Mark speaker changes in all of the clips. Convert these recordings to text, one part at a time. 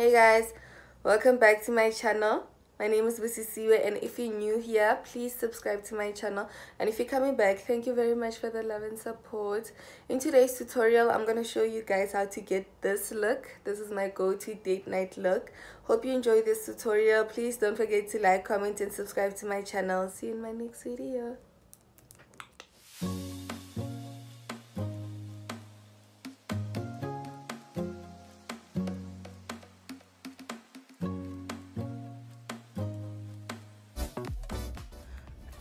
Speaker 1: Hey guys, welcome back to my channel. My name is Busisiwe, and if you're new here, please subscribe to my channel. And if you're coming back, thank you very much for the love and support. In today's tutorial, I'm going to show you guys how to get this look. This is my go-to date night look. Hope you enjoy this tutorial. Please don't forget to like, comment and subscribe to my channel. See you in my next video.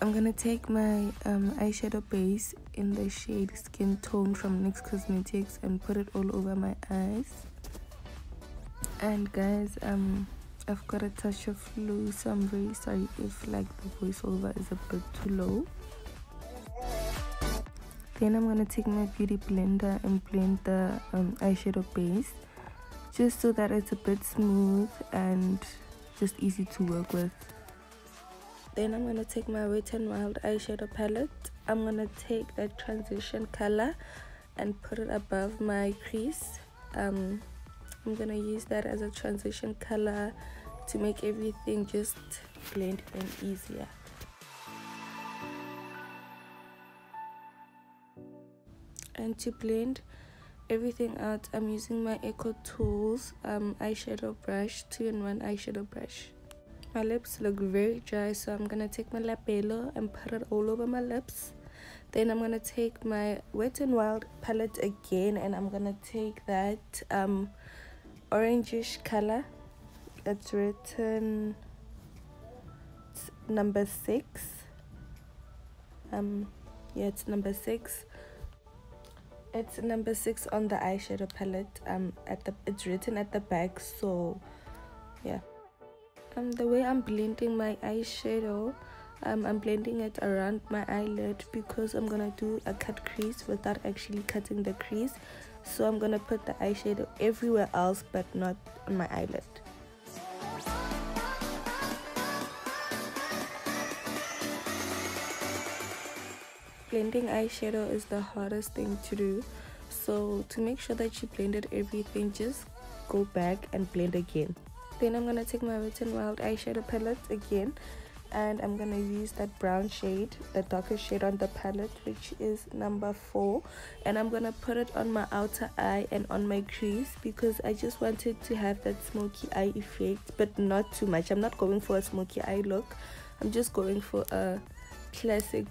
Speaker 1: I'm gonna take my eyeshadow base in the shade Skin Tone from NYX Cosmetics and put it all over my eyes. And guys, I've got a touch of flu, so I'm very sorry if like the voiceover is a bit too low. Then I'm gonna take my beauty blender and blend the eyeshadow base, just so that it's a bit smooth and just easy to work with. Then I'm going to take my Wet n Wild eyeshadow palette. I'm going to take that transition color and put it above my crease. I'm going to use that as a transition color to make everything just blend in easier. And to blend everything out, I'm using my Eco Tools eyeshadow brush, 2-in-1 eyeshadow brush. My lips look very dry, so I'm gonna take my labello and put it all over my lips. Then I'm gonna take my Wet n Wild palette again, and I'm gonna take that orangish color. It's written number 6. Yeah, it's number 6. It's number 6 on the eyeshadow palette. It's written at the back, so yeah. The way I'm blending my eyeshadow, I'm blending it around my eyelid because I'm gonna do a cut crease without actually cutting the crease. So I'm gonna put the eyeshadow everywhere else but not on my eyelid. Blending eyeshadow is the hardest thing to do, so to make sure that you blended everything, just go back and blend again. Then I'm gonna take my Wet n Wild eyeshadow palette again, and I'm gonna use that brown shade, the darkest shade on the palette, which is number 4, and I'm gonna put it on my outer eye and on my crease because I just wanted to have that smoky eye effect, but not too much. I'm not going for a smoky eye look. I'm just going for a classic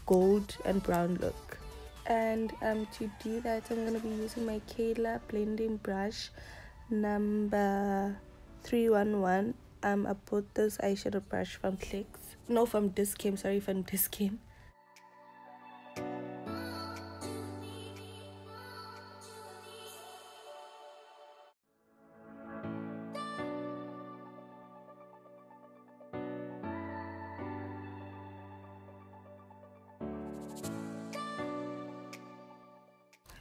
Speaker 1: gold and brown look. And to do that, I'm gonna be using my Kayla blending brush number 311. I bought this eyeshadow brush from from Discam, sorry, from Discam.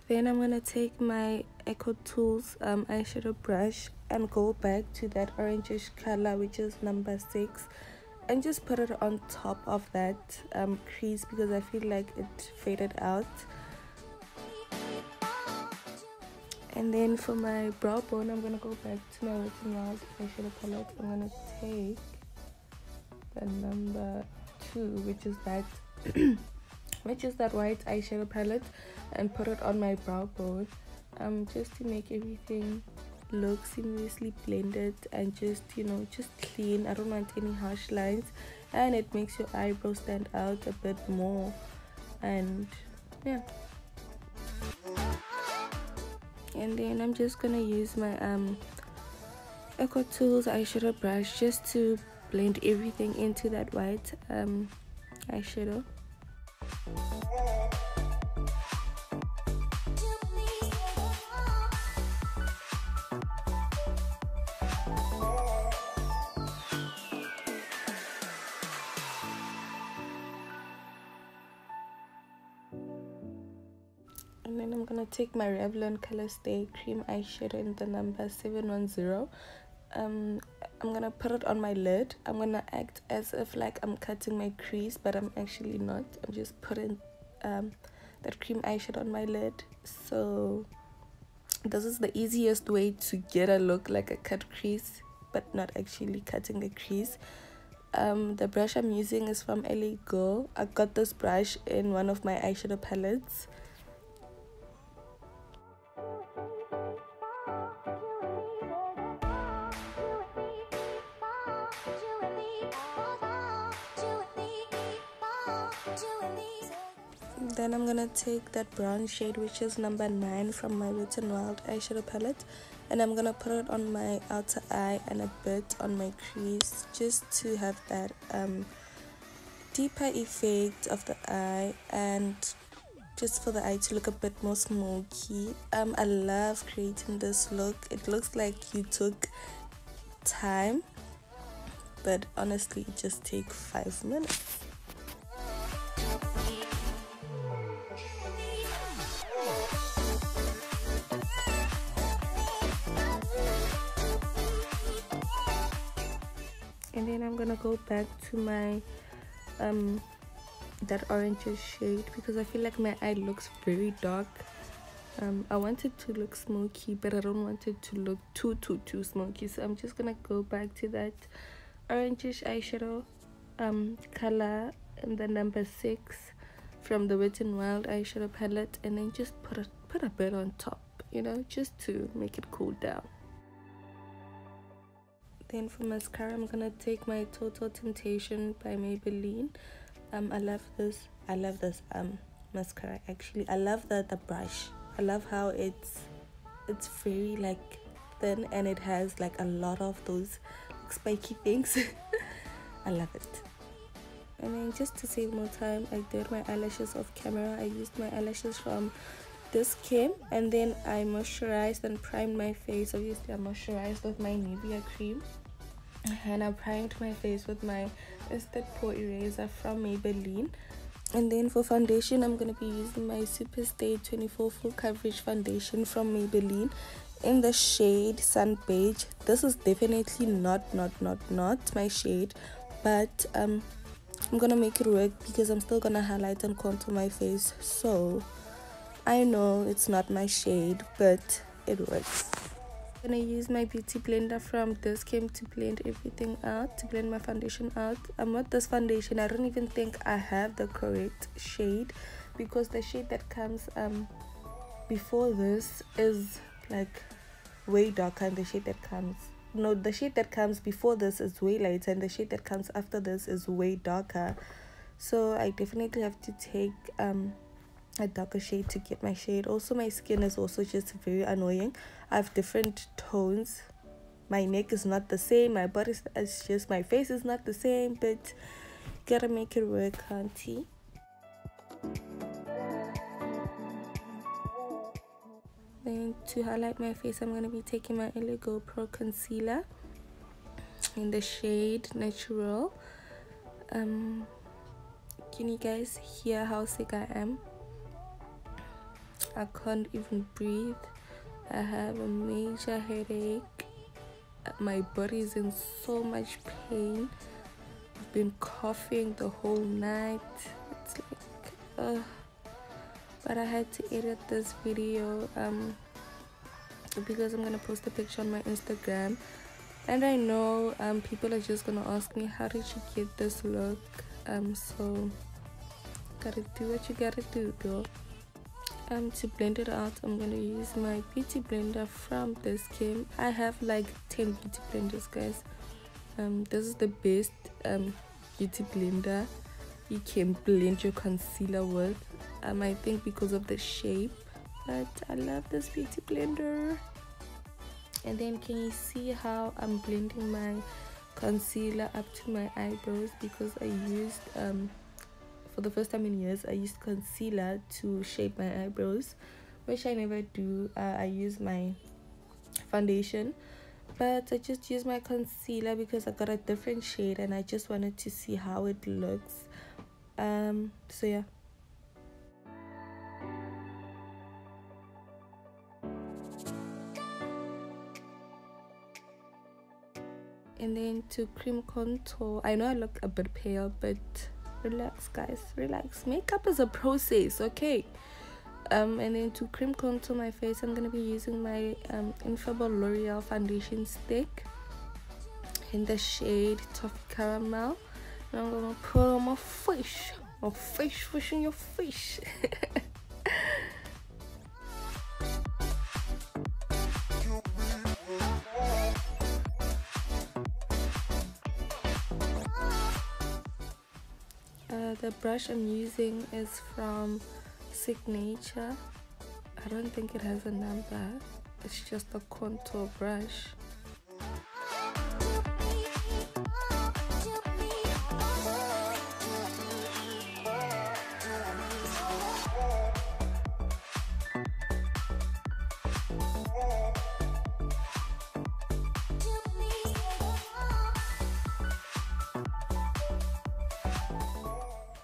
Speaker 1: Then I'm gonna take my Eco Tools eyeshadow brush and go back to that orangish color, which is number 6, and just put it on top of that crease because I feel like it faded out. And then for my brow bone, I'm gonna go back to my Wet n Wild eyeshadow palette. I'm gonna take the number 2, which is that white eyeshadow palette, and put it on my brow bone, just to make everything look seamlessly blended and just clean. I don't want any harsh lines, and it makes your eyebrows stand out a bit more. And yeah, and then I'm just gonna use my Eco Tools eyeshadow brush just to blend everything into that white eyeshadow. And then I'm gonna take my Revlon Color Stay cream eyeshadow in the number 710. I'm gonna put it on my lid. I'm gonna act as if like I'm cutting my crease, but I'm actually not. I'm just putting that cream eyeshadow on my lid. So This is the easiest way to get a look like a cut crease, but not actually cutting a crease. The brush I'm using is from Easylook. I got this brush in one of my eyeshadow palettes. Then I'm gonna take that brown shade, which is number 9 from my Wet n Wild eyeshadow palette, and I'm gonna put it on my outer eye and a bit on my crease, just to have that deeper effect of the eye, and just for the eye to look a bit more smoky. I love creating this look. It looks like you took time, but honestly it just takes 5 minutes. And then I'm gonna go back to my that orange shade, because I feel like my eye looks very dark. I want it to look smoky, but I don't want it to look too smoky, so I'm just gonna go back to that orangish eyeshadow color in the number 6 from the Wet n Wild eyeshadow palette, and then just put a bit on top, you know, just to make it cool down. Then for mascara, I'm gonna take my Total Temptation by Maybelline. I love this mascara. Actually, I love the brush. I love how it's very like thin, and it has like a lot of those spiky things. I love it. And then just to save more time, I did my eyelashes off camera. I used my eyelashes from this Glam, and then I moisturized and primed my face. Obviously I moisturized with my Nivea cream, and I primed my face with my Instant Pore Eraser from Maybelline. And then for foundation, I'm going to be using my Superstay 24 Full Coverage Foundation from Maybelline in the shade Sun Beige. This is definitely not my shade, but I'm going to make it work because I'm still going to highlight and contour my face. So I know it's not my shade, but it works. I'm gonna use my beauty blender from this Glam to blend everything out, to blend my foundation out. With this foundation, I don't even think I have the correct shade, because the shade that comes before this is like way darker, and the shade that comes before this is way lighter, and the shade that comes after this is way darker. So I definitely have to take a darker shade to get my shade. Also, my skin is also just very annoying. I have different tones. My neck is not the same, my body is just, my face is not the same, but gotta make it work, auntie. Then to highlight my face, I'm gonna be taking my Easylook Pro Concealer in the shade Natural. Can you guys hear how sick I am? I can't even breathe. I have a major headache. My body is in so much pain. I've been coughing the whole night. It's like but I had to edit this video because I'm gonna post a picture on my Instagram, and I know people are just gonna ask me, how did you get this look? So gotta do what you gotta do, girl. To blend it out, I'm gonna use my beauty blender from this Glam. I have like 10 beauty blenders, guys. This is the best beauty blender you can blend your concealer with. I think because of the shape, but I love this beauty blender. And then can you see how I'm blending my concealer up to my eyebrows? Because I used for the first time in years, I used concealer to shape my eyebrows, which I never do. I use my foundation, but I just use my concealer because I got a different shade and I just wanted to see how it looks. So yeah. And then to cream contour, I know I look a bit pale, but relax, guys, relax. Makeup is a process, okay? And then to cream contour my face, I'm gonna be using my Infallible L'Oreal foundation stick in the shade Toffee Caramel, and I'm gonna put on my face, fish in your face. The brush I'm using is from Signature. I don't think it has a number, it's just a contour brush.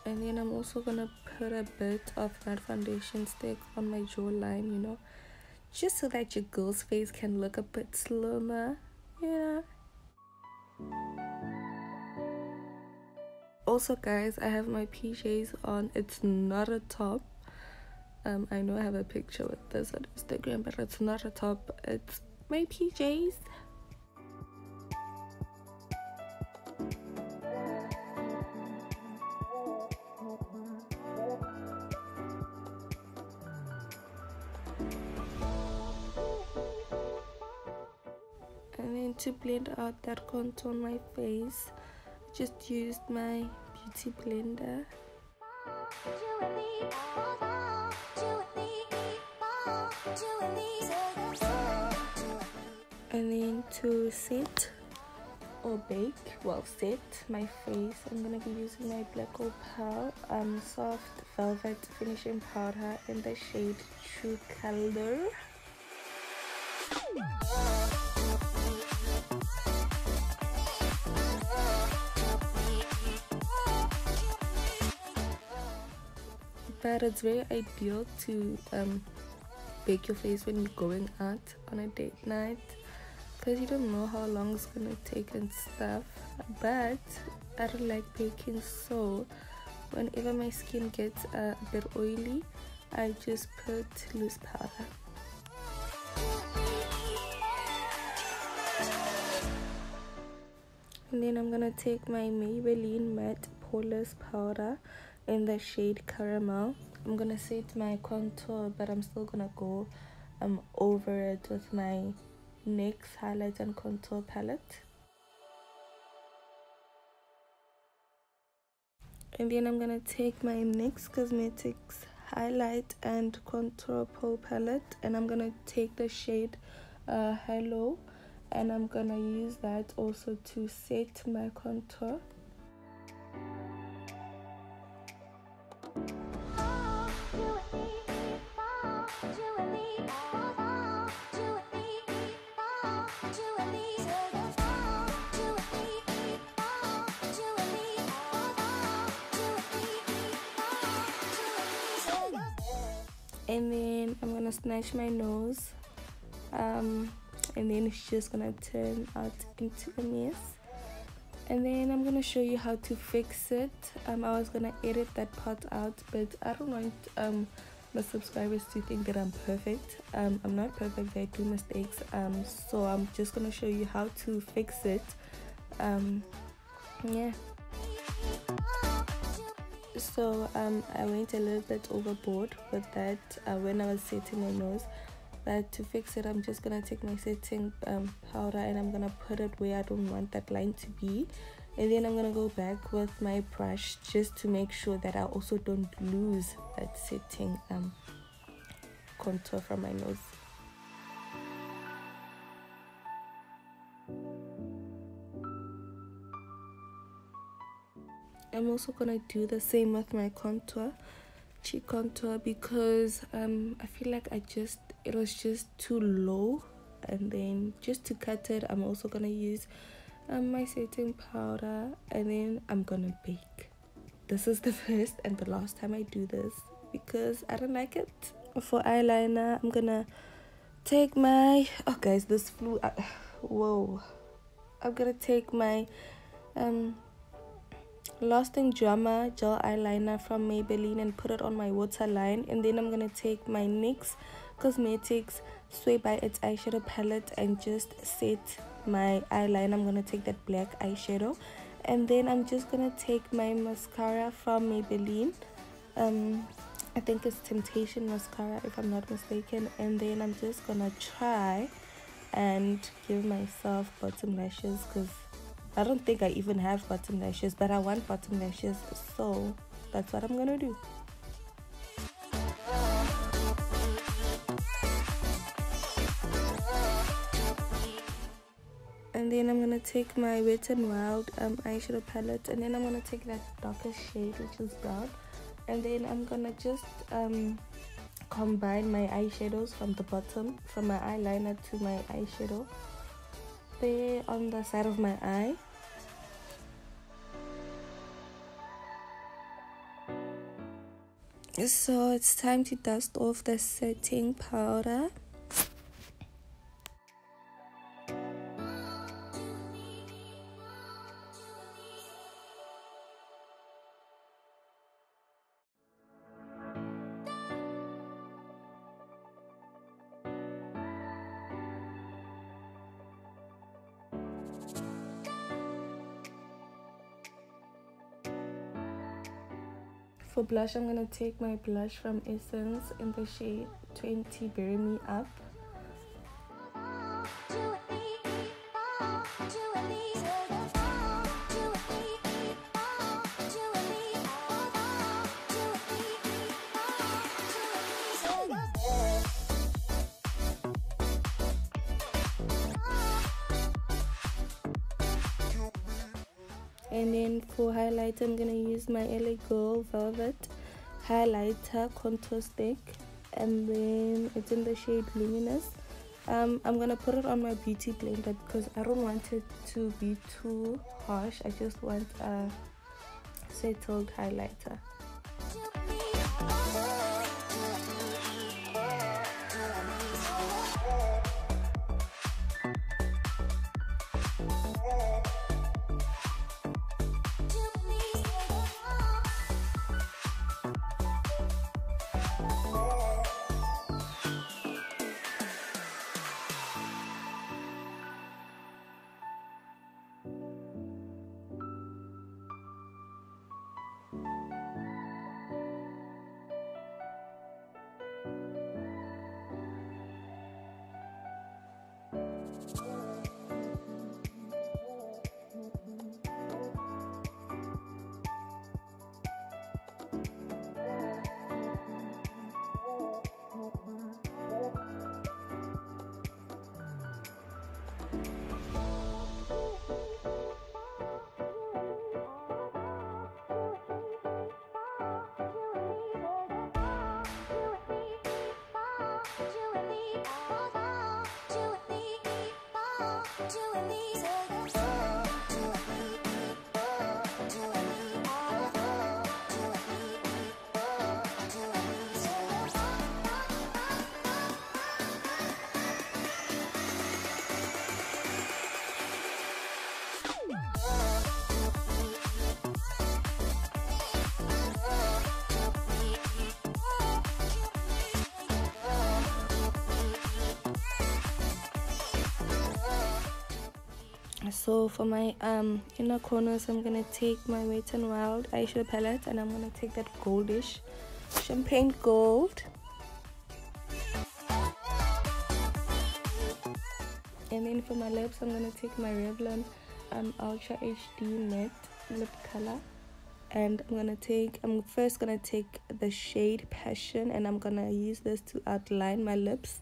Speaker 1: And then I'm also gonna put a bit of that foundation stick on my jawline, you know, just so that your girl's face can look a bit slimmer, yeah. Also guys, I have my PJs on. It's not a top. I know I have a picture with this on Instagram, but it's not a top, it's my PJs. And then to blend out that contour on my face, I just used my beauty blender. And then to set or bake, well, set my face, I'm gonna be using my Black Opal soft velvet finishing powder in the shade True Color. But it's very ideal to bake your face when you're going out on a date night, because you don't know how long it's gonna take and stuff. But I don't like baking, so whenever my skin gets a bit oily, I just put loose powder. And then I'm gonna take my Maybelline Matte Poreless powder in the shade Caramel. I'm gonna set my contour, but I'm still gonna go over it with my NYX highlight and contour palette. And then I'm gonna take my NYX Cosmetics highlight and contour pro palette, and I'm gonna take the shade Hello, and I'm gonna use that also to set my contour. And then I'm gonna snatch my nose, and then it's just gonna turn out into a mess. And then I'm gonna show you how to fix it. I was gonna edit that part out, but I don't want my subscribers to think that I'm perfect. I'm not perfect, I do mistakes, so I'm just gonna show you how to fix it. Yeah. So I went a little bit overboard with that when I was setting my nose, but to fix it, I'm just gonna take my setting powder and I'm gonna put it where I don't want that line to be, and then I'm gonna go back with my brush just to make sure that I also don't lose that setting contour from my nose. I'm also gonna do the same with my contour, cheek contour, because I feel like it was just too low. And then just to cut it, I'm also gonna use my setting powder, and then I'm gonna bake. This is the first and the last time I do this because I don't like it. For eyeliner, I'm gonna take my, oh guys, this flew whoa, I'm gonna take my Lost in Drama gel eyeliner from Maybelline and put it on my waterline. And then I'm gonna take my NYX Cosmetics Sway by Its eyeshadow palette and just set my eyeliner. I'm gonna take that black eyeshadow, and then I'm just gonna take my mascara from Maybelline. I think it's Temptation mascara if I'm not mistaken, and then I'm just gonna try and give myself bottom lashes because I don't think I even have bottom lashes, but I want bottom lashes, so that's what I'm gonna do. And then I'm gonna take my Wet n Wild eyeshadow palette, and then I'm gonna take that darker shade, which is brown, and then I'm gonna just combine my eyeshadows from the bottom, from my eyeliner to my eyeshadow there on the side of my eye. So it's time to dust off the setting powder. For blush, I'm going to take my blush from Essence in the shade 20 Bury Me Up. And then for highlighter, I'm going to use my LA Girl Velvet Highlighter Contour Stick. And then it's in the shade Luminous. I'm going to put it on my beauty blender because I don't want it to be too harsh. I just want a settled highlighter. So for my inner corners, I'm gonna take my Wet n Wild eyeshadow palette and I'm gonna take that goldish champagne gold. And then for my lips, I'm gonna take my Revlon Ultra HD matte lip color, and I'm first gonna take the shade Passion, and I'm gonna use this to outline my lips.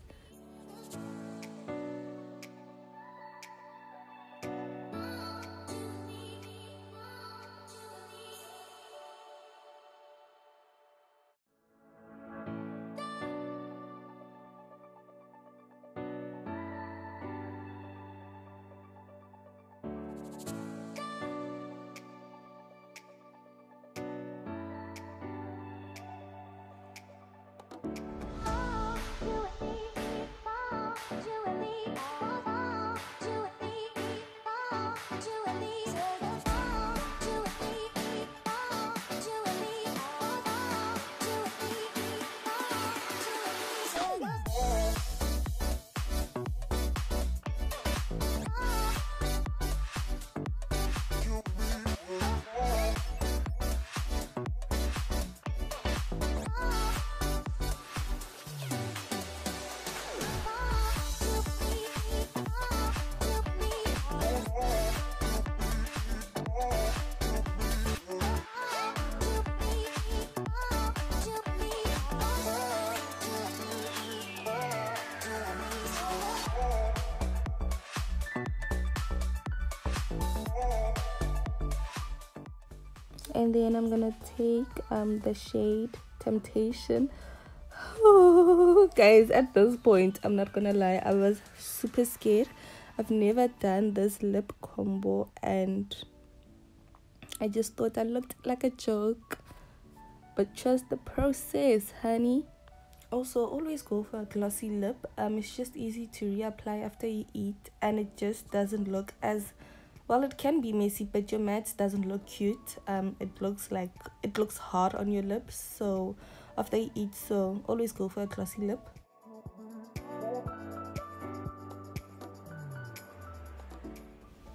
Speaker 1: And then I'm gonna take the shade Temptation. Oh, guys, at this point, I'm not gonna lie, I was super scared. I've never done this lip combo and I just thought I looked like a joke. But trust the process, honey. Also, always go for a glossy lip. It's just easy to reapply after you eat, and it just doesn't look as well. It can be messy, but your matte doesn't look cute. It looks hard on your lips. So after you eat, so always go for a glossy lip.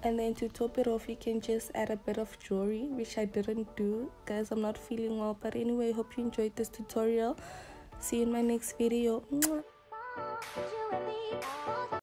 Speaker 1: And then to top it off, you can just add a bit of jewelry, which I didn't do, guys. I'm not feeling well, but anyway, hope you enjoyed this tutorial. See you in my next video. Mwah.